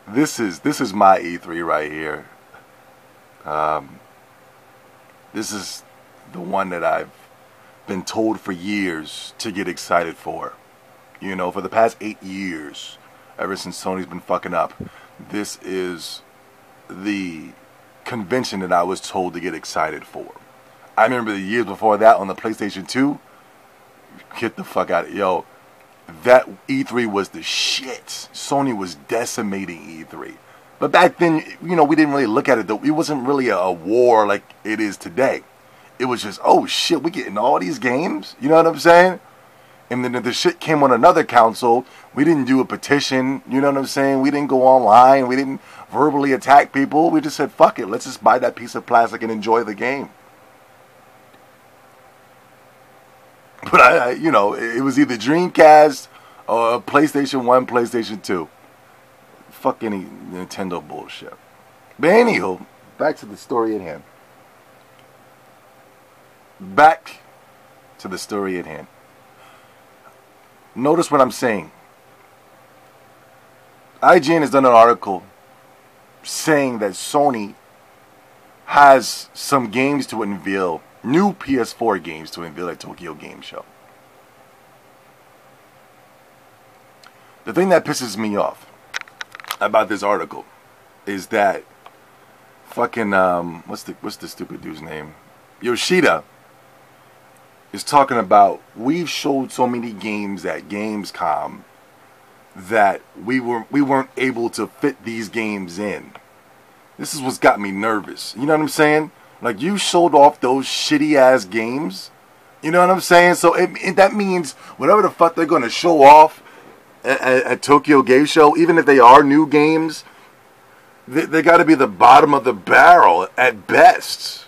This is my E3 right here. This is the one that I've been told for years to get excited for. You know, for the past 8 years, ever since Sony's been fucking up, this is the convention that I was told to get excited for. I remember the years before that on the PlayStation 2. Get the fuck out of yo. That E3 was the shit. Sony was decimating E3. But back then, you know, we didn't really look at it though. It wasn't really a war like it is today. It was just, oh shit, we getting all these games? You know what I'm saying? And then if the shit came on another console, we didn't do a petition, you know what I'm saying? We didn't go online, we didn't verbally attack people. We just said, fuck it, let's just buy that piece of plastic and enjoy the game. But you know, it was either Dreamcast or PlayStation 1, PlayStation 2. Fuck any Nintendo bullshit. But anywho, back to the story at hand. Back to the story at hand. Notice what I'm saying. IGN has done an article saying that Sony has some games to unveil, new PS4 games to unveil at Tokyo Game Show. The thing that pisses me off about this article is that fucking what's the stupid dude's name? Yoshida is talking about, we've showed so many games at Gamescom that we weren't able to fit these games in. This is what's got me nervous. You know what I'm saying? Like, you showed off those shitty ass games. You know what I'm saying? So that means whatever the fuck they're going to show off at Tokyo Game Show, even if they are new games, they got to be the bottom of the barrel at best.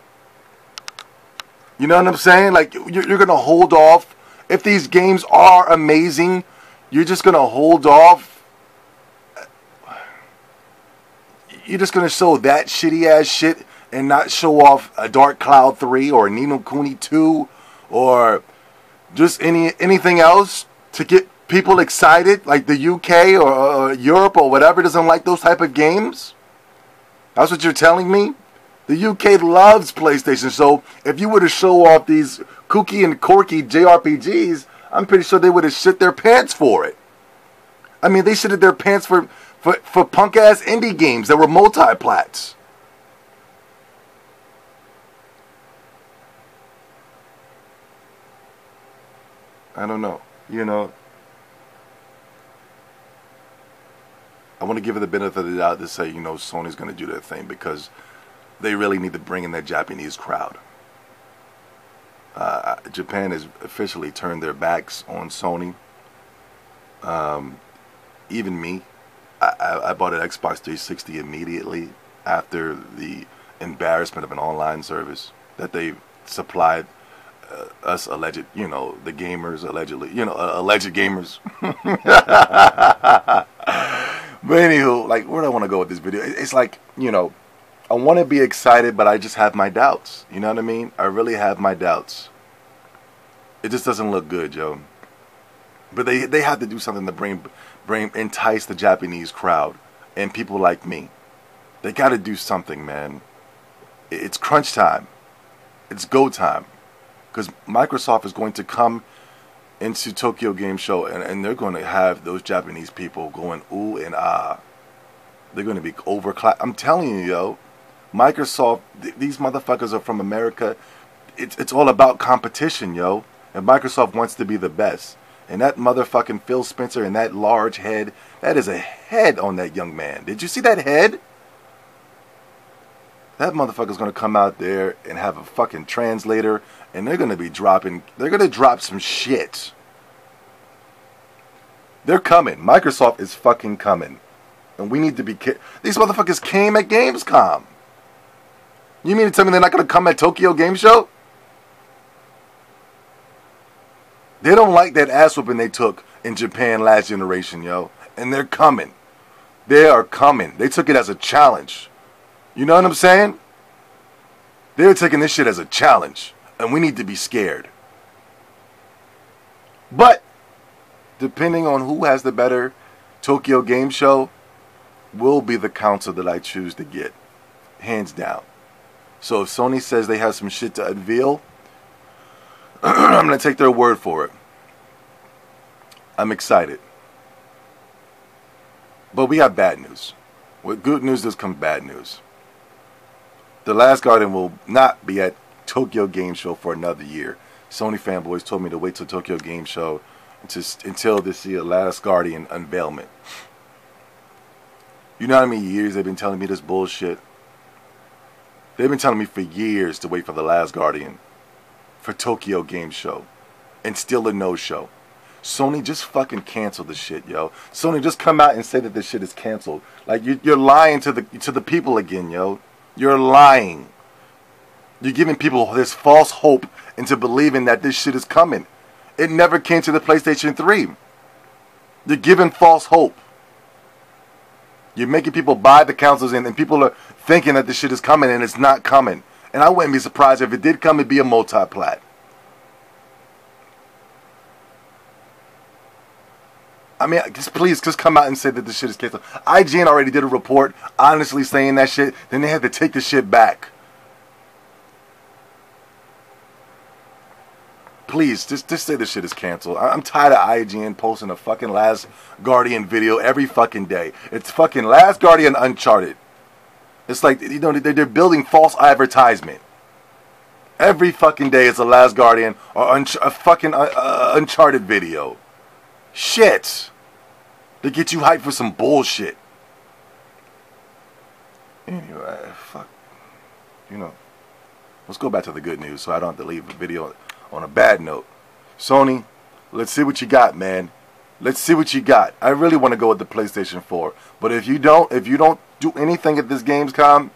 You know what I'm saying? Like, you're going to hold off. If these games are amazing, you're just going to hold off. You're just going to show that shitty ass shit and not show off a Dark Cloud 3 or a Ni no Kuni 2 or just anything else to get people excited, like the UK or Europe or whatever doesn't like those type of games? That's what you're telling me? The UK loves PlayStation, so if you were to show off these kooky and quirky JRPGs, I'm pretty sure they would have shit their pants for it. I mean, they shitted their pants for punk-ass indie games that were multi-plats. I don't know. You know, I want to give it the benefit of the doubt to say, you know, Sony's going to do their thing because they really need to bring in that Japanese crowd. Japan has officially turned their backs on Sony. Even me, I bought an Xbox 360 immediately after the embarrassment of an online service that they supplied us alleged, you know, the gamers allegedly, you know, alleged gamers. But anywho, like, where do I want to go with this video? It's like, you know, I want to be excited, but I just have my doubts. You know what I mean? I really have my doubts. It just doesn't look good, Joe. But they have to do something to entice the Japanese crowd and people like me. They got to do something, man. It's crunch time. It's go time. Because Microsoft is going to come into Tokyo Game Show and they're going to have those Japanese people going ooh and ah. They're going to be overclassed. I'm telling you, yo. Microsoft, these motherfuckers are from America. It's all about competition, yo. And Microsoft wants to be the best. And that motherfucking Phil Spencer and that large head, that is a head on that young man. Did you see that head? That motherfucker's going to come out there and have a fucking translator, and they're going to drop some shit. They're coming. Microsoft is fucking coming. And we need to be these motherfuckers came at Gamescom. You mean to tell me they're not going to come at Tokyo Game Show? They don't like that ass whooping they took in Japan last generation, yo. And they're coming. They are coming. They took it as a challenge. You know what I'm saying? They're taking this shit as a challenge. And we need to be scared. But depending on who has the better Tokyo Game Show, will be the console that I choose to get. Hands down. So if Sony says they have some shit to unveil, I'm going to take their word for it. I'm excited. But we have bad news. With good news, does come bad news. The Last Guardian will not be at Tokyo Game Show for another year. Sony fanboys told me to wait till Tokyo Game Show until they see a Last Guardian unveilment. You know how many years they've been telling me this bullshit? They've been telling me for years to wait for the Last Guardian for Tokyo Game Show, and still a no-show. Sony, just fucking cancel the shit, yo. Sony, just come out and say that this shit is canceled. Like, you're lying to the people again, yo. You're lying. You're giving people this false hope into believing that this shit is coming. It never came to the PlayStation 3. You're giving false hope. You're making people buy the consoles, and people are thinking that this shit is coming, and it's not coming. And I wouldn't be surprised if it did come, it'd be a multi-plat. I mean, please, just come out and say that this shit is canceled. IGN already did a report honestly saying that shit. Then they had to take the shit back. Please, just say this shit is canceled. I'm tired of IGN posting a fucking Last Guardian video every fucking day. It's fucking Last Guardian Uncharted. It's like, you know, they're building false advertisement. Every fucking day it's a Last Guardian or a fucking Uncharted video. Shit. They get you hyped for some bullshit. Anyway, fuck. You know. Let's go back to the good news so I don't have to leave the video on a bad note. Sony, let's see what you got, man. Let's see what you got. I really want to go with the PlayStation 4. But if you don't do anything at this Gamescom,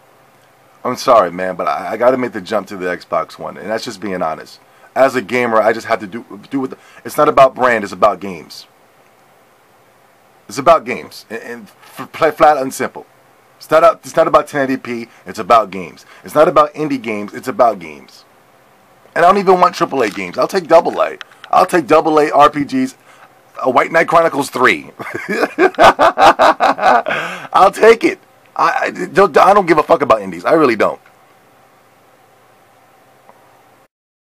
I'm sorry, man, but I got to make the jump to the Xbox One. And that's just being honest. As a gamer, I just have to do with it's not about brand, it's about games. It's about games. And flat and simple. It's not about 1080p, it's about games. It's not about indie games, it's about games. And I don't even want AAA games. I'll take AA. I'll take AA RPGs. White Knight Chronicles 3. I'll take it. I don't give a fuck about indies. I really don't.